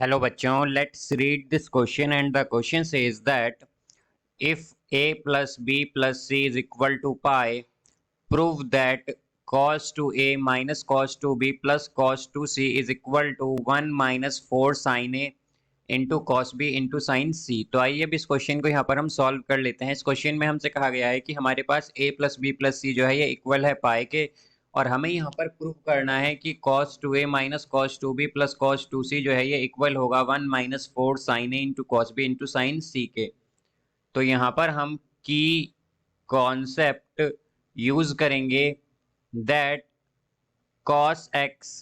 Hello बच्चों, let's read this question and the question says that if a plus b plus c is equal to pi, prove that cos 2a minus cos 2b plus cos 2c is equal to 1 minus 4 sin a into cos B into sine C. तो आइए अब इस question को यहाँ पर हम solve कर लेते हैं। इस क्वेश्चन में हमसे कहा गया है कि हमारे पास a प्लस बी प्लस सी जो है ये इक्वल है पाई के, और हमें यहाँ पर प्रूव करना है कि cos 2a minus cos 2b plus cos 2c जो है ये इक्वल होगा 1 minus 4 sin a into cos B into sine C के। तो यहाँ पर हम की कॉन्सेप्ट यूज करेंगे that cos x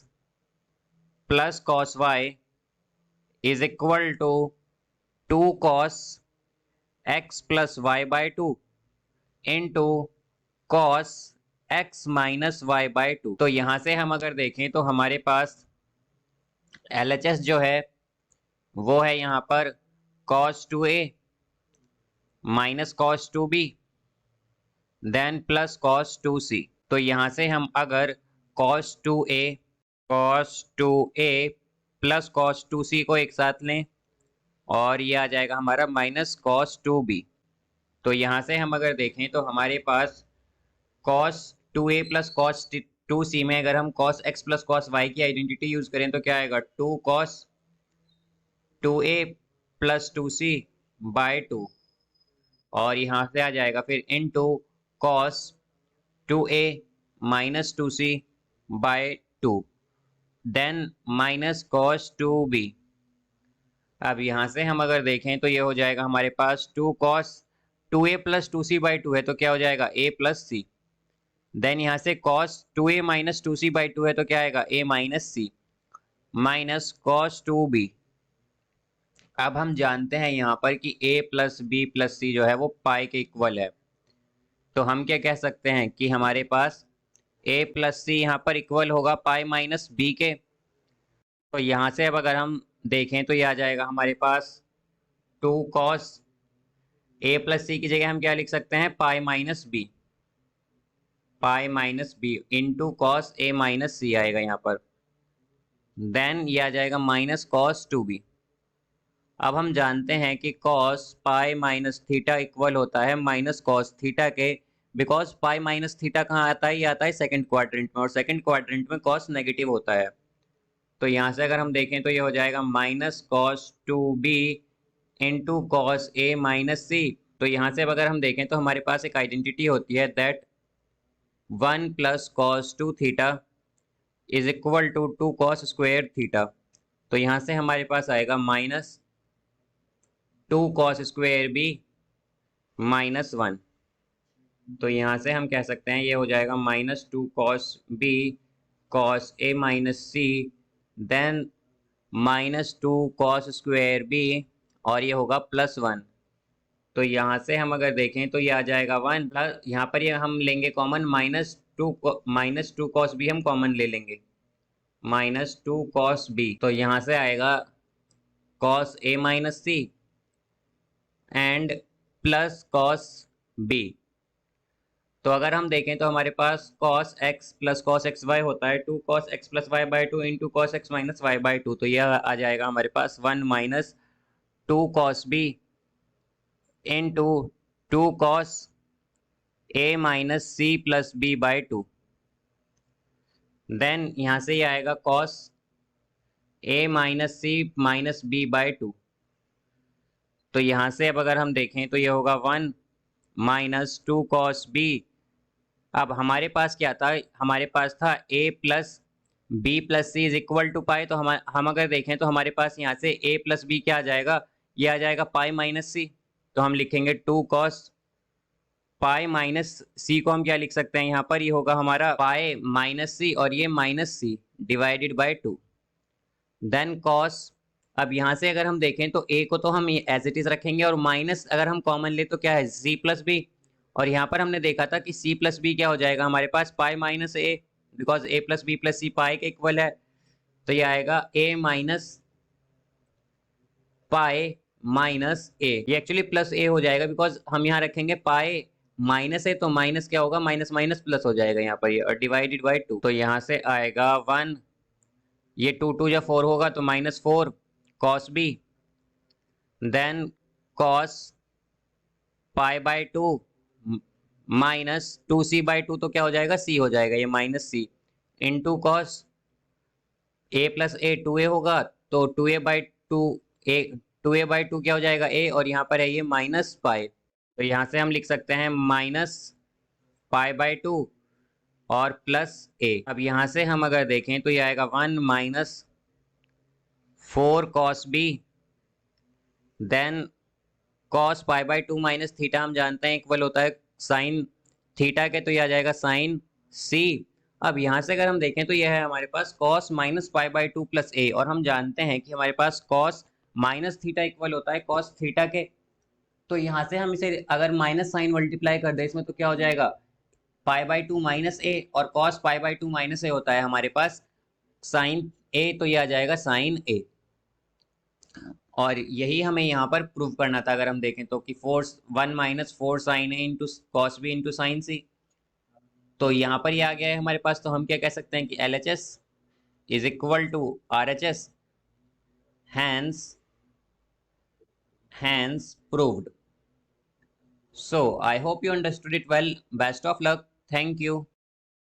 plus cos y is equal to 2 cos x plus y by 2 into cos x minus y by 2। तो यहां से हम अगर देखें तो हमारे पास LHS जो है वो है यहाँ पर cos 2a minus cos 2b then plus cos 2c। तो यहां से हम अगर cos 2a plus cos 2c को एक साथ लें और ये आ जाएगा हमारा माइनस cos 2b। तो यहाँ से हम अगर देखें तो हमारे पास cos 2a plus cos 2c में अगर हम cos x plus cos y की आइडेंटिटी यूज करें तो क्या आएगा 2 cos 2a plus 2c by 2, और यहाँ से आ जाएगा फिर into cos 2a minus 2c by 2 then minus cos 2b। अब यहाँ से हम अगर देखें तो ये हो जाएगा हमारे पास 2 cos 2a plus 2c by 2 है तो क्या हो जाएगा a प्लस सी। देन यहाँ से cos 2a minus 2c by 2 है तो क्या आएगा a minus C minus cos 2b। अब हम जानते हैं यहाँ पर कि a प्लस b प्लस सी जो है वो पाई के इक्वल है। तो हम क्या कह सकते हैं कि हमारे पास a प्लस सी यहाँ पर इक्वल होगा पाई माइनस b के। तो यहाँ से अब अगर हम देखें तो ये आ जाएगा हमारे पास 2 cos a प्लस सी की जगह हम क्या लिख सकते हैं pi minus B into cos A minus C आएगा यहाँ पर। देन ये आ जाएगा माइनस cos 2b। अब हम जानते हैं कि cos pi minus theta equal होता है माइनस cos थीटा के, बिकॉज पाई माइनस थीटा कहाँ आता है, ये आता है सेकंड क्वाड्रेंट में, और सेकंड क्वाड्रेंट में cos नेगेटिव होता है। तो यहाँ से अगर हम देखें तो ये हो जाएगा minus cos 2b into cos A minus C. तो यहाँ से अगर हम देखें तो हमारे पास एक आइडेंटिटी होती है that 1 plus cos 2 theta is equal to 2 cos square theta. तो यहाँ से हमारे पास आएगा minus 2 cos square B minus 1। तो यहाँ से हम कह सकते हैं ये हो जाएगा minus 2 cos b cos a minus C then minus 2 cos square B, और ये होगा प्लस 1। तो यहाँ से हम अगर देखें तो ये आ जाएगा 1 प्लस, यहाँ पर ये हम लेंगे common minus two cos b हम कॉमन ले लेंगे माइनस 2 cos b। तो यहाँ से आएगा cos a minus C and plus cos b। तो अगर हम देखें तो हमारे पास cos x plus cos X Y होता है 2 cos x plus Y by 2 into cos x minus Y by 2। तो यह आ जाएगा हमारे पास 1 minus 2 cos b into 2 cos a minus C plus b by 2। Then यहाँ से ये आएगा cos a minus C minus b by 2। तो यहाँ से अब अगर हम देखें तो ये होगा 1 माइनस 2 cos b। अब हमारे पास क्या था, हमारे पास था a plus B plus C is equal to pi. तो हम अगर देखें तो हमारे पास यहाँ से a प्लस बी क्या आ जाएगा, ये आ जाएगा पाई माइनस सी। तो हम लिखेंगे 2 cos पाई माइनस सी को हम क्या लिख सकते हैं यहाँ पर, ये होगा हमारा पाई माइनस सी और ये minus C divided by 2 then cos। अब यहाँ से अगर हम देखें तो a को तो हम एज इट इज रखेंगे, और माइनस अगर हम कॉमन ले तो क्या है c प्लस बी, और यहाँ पर हमने देखा था कि c प्लस बी क्या हो जाएगा हमारे पास pi minus A, because a plus B plus C pi के इक्वल है। तो ये आएगा a minus pi minus A, ये एक्चुअली प्लस ए हो जाएगा बिकॉज हम यहाँ रखेंगे पाई माइनस है, तो माइनस क्या होगा माइनस माइनस प्लस हो जाएगा यहाँ पर ये, और डिवाइडेड बाई 2। तो यहाँ से आएगा 1, ये 2 2 या 4 होगा तो minus 4 cos B, then cos pi by two minus 2c/2, तो क्या हो जाएगा, c हो जाएगा, ये माइनस c इंटू cos a plus A 2a होगा, तो 2a/2 a 2a/2 क्या हो जाएगा a, और यहाँ पर है ये माइनस पाई, तो यहाँ से हम लिख सकते हैं माइनस पाई/2 और प्लस a। अब यहाँ से हम अगर देखें तो ये आएगा 1 minus 4 cos B, then cos pi minus theta हम जानते हैं इक्वल होता है साइन थीटा के, तो ये आ जाएगा साइन c। अब यहाँ से अगर हम देखें तो यह है हमारे पास कॉस माइनस पाई/2 प्लस a, और हम जानते हैं कि हमारे पास कॉस माइनस थीटा इक्वल होता है कॉस थीटा के, तो यहाँ से हम इसे अगर माइनस साइन मल्टीप्लाई कर दे इसमें तो क्या हो जाएगा पाई/2 माइनस a, और कॉस पाई/2 माइनस a होता है हमारे पास साइन a, तो ये आ जाएगा साइन a। और यही हमें यहाँ पर प्रूव करना था, अगर हम देखें तो कि 1 minus 4 sine A into cos B into sine C, तो यहाँ पर ये आ गया है हमारे पास, तो हम क्या कह सकते हैं कि LHS is equal to RHS, hence proved. So I hope you understood it well. Best of luck. Thank you.